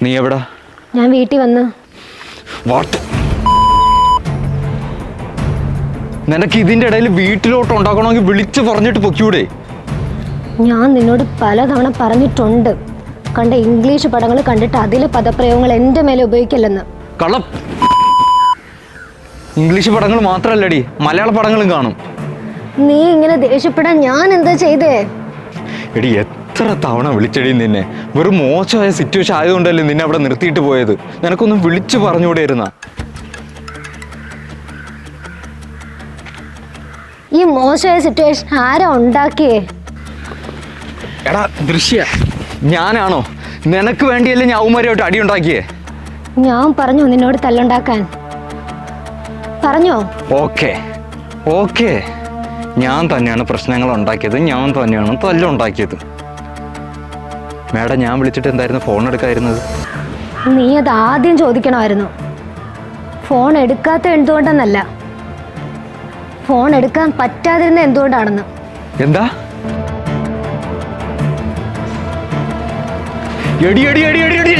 നീ എവിടാ? ഞാൻ വീട്ടിൽ വന്ന്. വാട്ട്? നിനക്ക് ഇതിന്റെ ഇടയിൽ വീട്ടിലോട്ട് ഉണ്ടാക്കണമെങ്കിൽ വിളിച്ചു പറഞ്ഞിട്ട് പൊക്കൂടെ? ഞാൻ നിന്നോട് പലതവണ പറഞ്ഞിട്ടുണ്ട്, കണ്ട ഇംഗ്ലീഷ് പടങ്ങൾ കണ്ടിട്ട് അതിലെ പദപ്രയോഗങ്ങൾ എൻ്റെ മേലെ ഉപയോഗിക്കില്ലെന്ന്. കള്ളം. ഇംഗ്ലീഷ് പടങ്ങൾ മാത്രല്ലടി, മലയാള പടങ്ങളും കാണും. നീ ഇങ്ങനെ ദേഷ്യപ്പെടാൻ ഞാൻ എന്താ ചെയ്തേ? എടി എത്ര തവണ വിളിച്ചടി നിന്നെ? വെറും മോശമായ സിറ്റുവേഷൻ ആയതുകൊണ്ടല്ലേ നിന്നെ അവിടെ നിർത്തിയിട്ട് പോയത്. നിനക്കൊന്നും വിളിച്ചു പറഞ്ഞുകൂടെയിരുന്ന? ഈ മോശമായ സിറ്റുവേഷൻ ആരാ ഉണ്ടാക്കിയേ? എടാ ദൃശ്യ, ഞാനാണോ? നിനക്ക് വേണ്ടിയല്ലേ ഞാൻ അവന്മാരുമായിട്ട് അടി ഉണ്ടാക്കിയേ? ഞാൻ പറഞ്ഞു നിന്നോട് തല്ലുണ്ടാക്കാൻ? പറഞ്ഞോ? ഓക്കെ ഓക്കെ, ഞാൻ തന്നെയാണ് പ്രശ്നങ്ങൾ ഉണ്ടാക്കിയത്, ഞാൻ തന്നെയാണ് തല്ലുണ്ടാക്കിയത്. മേഡം, ഞാൻ വിളിച്ചിട്ട് എന്തായിരുന്നു ഫോൺ എടുക്കാതിരുന്നത്? നീ അത് ആദ്യം ചോദിക്കണമായിരുന്നു. ഫോൺ എടുക്കാത്ത എന്തുകൊണ്ടെന്നല്ല, ഫോൺ എടുക്കാൻ പറ്റാതിരുന്ന എന്തുകൊണ്ടാണെന്ന്. എന്താ? എടി എടി എടി എടി എടി